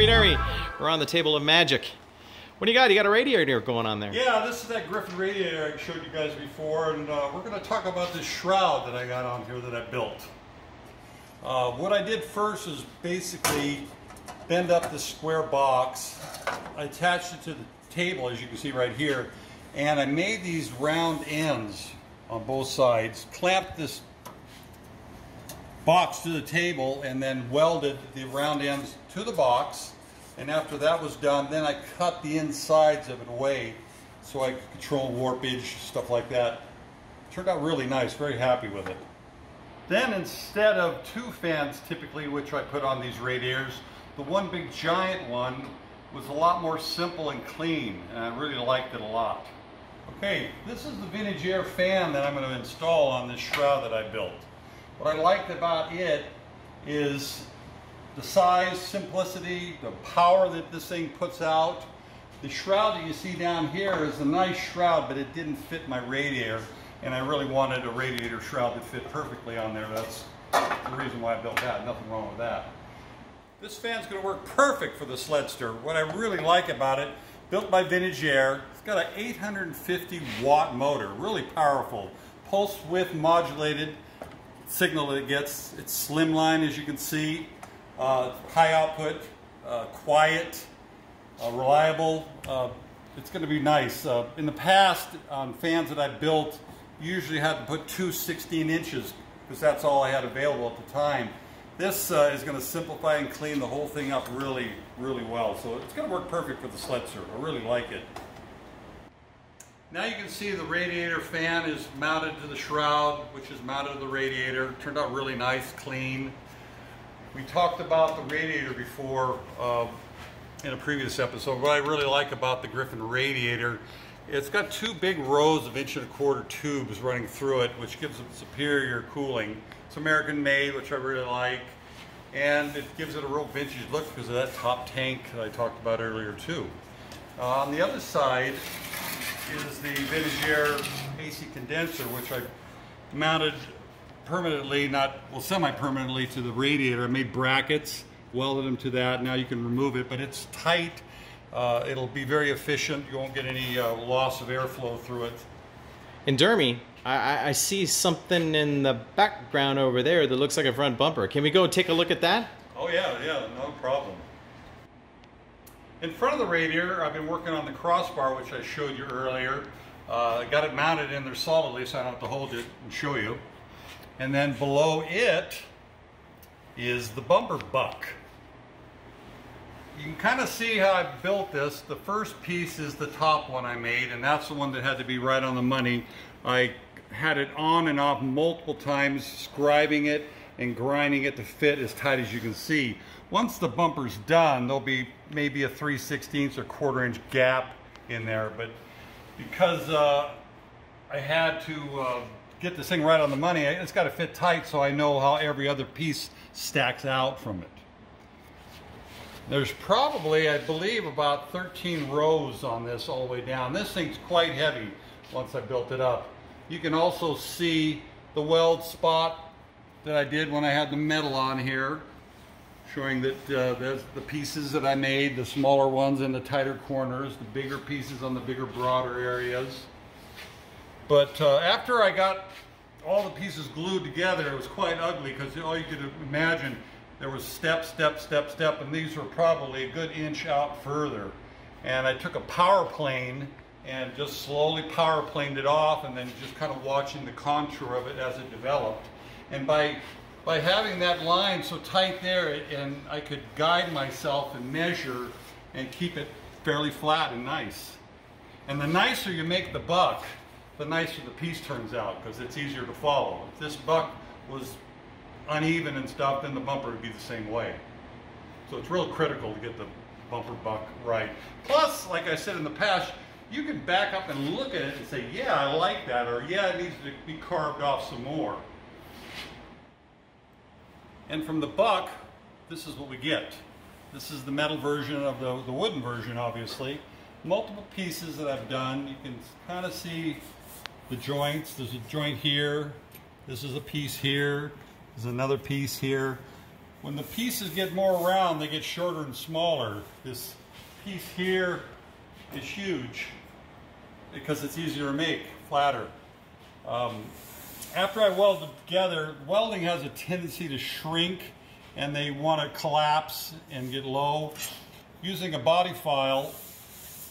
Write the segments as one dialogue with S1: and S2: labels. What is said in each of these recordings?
S1: Derry. We're on the table of magic. What do you got? You got a radiator going on there.
S2: Yeah, this is that Griffin radiator I showed you guys before, and we're going to talk about this shroud that I got on here that I built. What I did first is basically bend up this square box. I attached it to the table, as you can see right here, and I made these round ends on both sides, clamped this box to the table, and then welded the round ends to the box. And after that was done, then I cut the insides of it away so I could control warpage, stuff like that. Turned out really nice, very happy with it. Then instead of two fans typically, which I put on these radiators, the one big giant one was a lot more simple and clean, and I really liked it a lot. Okay, this is the vintage air fan that I'm going to install on this shroud that I built. What I liked about it is the size, simplicity, the power that this thing puts out. The shroud that you see down here is a nice shroud, but it didn't fit my radiator, and I really wanted a radiator shroud that fit perfectly on there. That's the reason why I built that. Nothing wrong with that. This fan's going to work perfect for the Sledster. What I really like about it, built by Vintage Air, it's got an 850 watt motor, really powerful, pulse width modulated signal that it gets. It's slimline, as you can see. High output, quiet, reliable. It's going to be nice. In the past, on fans that I built, you usually had to put two 16 inches because that's all I had available at the time. This is going to simplify and clean the whole thing up really, really well. So it's going to work perfect for the Sledster. I really like it. Now you can see the radiator fan is mounted to the shroud, which is mounted to the radiator. Turned out really nice, clean. We talked about the radiator before in a previous episode. What I really like about the Griffin radiator, it's got two big rows of 1¼ inch tubes running through it, which gives it superior cooling. It's American made, which I really like, and it gives it a real vintage look because of that top tank that I talked about earlier too. On the other side is the Vintage Air AC Condenser, which I mounted permanently, semi-permanently to the radiator. I made brackets, welded them to that. Now you can remove it, but it's tight. It'll be very efficient. You won't get any loss of airflow through it.
S1: And Dermy, I see something in the background over there that looks like a front bumper. Can we go take a look at that?
S2: Oh yeah, no problem. In front of the radiator, I've been working on the crossbar, which I showed you earlier. I got it mounted in there solidly, so I don't have to hold it and show you. And then below it is the bumper buck. You can kind of see how I built this. The first piece is the top one I made, and that's the one that had to be right on the money. I had it on and off multiple times, scribing it and grinding it to fit as tight as you can see. Once the bumper's done, there'll be maybe a 3/16 or 1/4 inch gap in there, but because I had to get this thing right on the money, it's got to fit tight so I know how every other piece stacks out from it. There's probably, I believe, about 13 rows on this all the way down. This thing's quite heavy once I built it up. You can also see the weld spot that I did when I had the metal on here, showing that there's the pieces that I made, the smaller ones in the tighter corners, the bigger pieces on the bigger, broader areas. But after I got all the pieces glued together, it was quite ugly because all you could imagine, there was step, and these were probably a good inch out further. And I took a power plane and just slowly power planed it off, and then just kind of watching the contour of it as it developed. And by having that line so tight there, and I could guide myself and measure and keep it fairly flat and nice. And the nicer you make the buck, the nicer the piece turns out, because it's easier to follow. If this buck was uneven and stuff, then the bumper would be the same way. So it's real critical to get the bumper buck right. Plus, like I said in the past, you can back up and look at it and say, yeah, I like that, or yeah, it needs to be carved off some more. And from the buck, this is what we get. This is the metal version of the wooden version, obviously. Multiple pieces that I've done. You can kind of see the joints. There's a joint here. This is a piece here. There's another piece here. When the pieces get more round, they get shorter and smaller. This piece here is huge because it's easier to make, flatter. After I weld them together, welding has a tendency to shrink and they want to collapse and get low. Using a body file,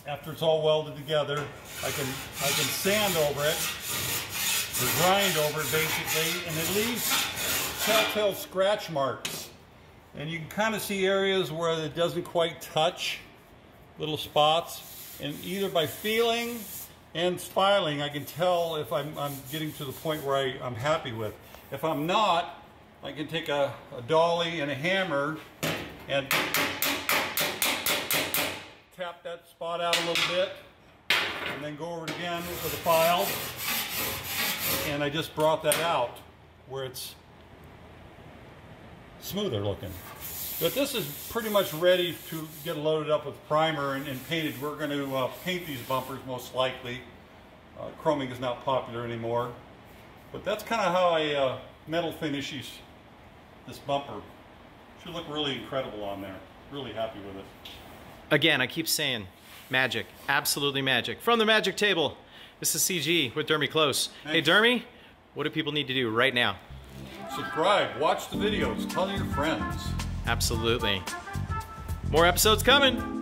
S2: after it's all welded together, I can sand over it, or grind over it basically, and it leaves telltale scratch marks. And you can kind of see areas where it doesn't quite touch, little spots, and either by feeling and filing, I can tell if I'm getting to the point where I'm happy with. If I'm not, I can take a dolly and a hammer and tap that spot out a little bit, and then go over it again with a file, and I just brought that out where it's smoother looking. But this is pretty much ready to get loaded up with primer and painted. We're going to paint these bumpers most likely. Chroming is not popular anymore. But that's kind of how I metal finish this bumper. Should look really incredible on there. Really happy with it.
S1: Again, I keep saying magic. Absolutely magic. From the magic table, this is CG with Dermy Close. Thanks. Hey Dermy, what do people need to do right now?
S2: Subscribe, watch the videos, tell your friends.
S1: Absolutely. More episodes coming.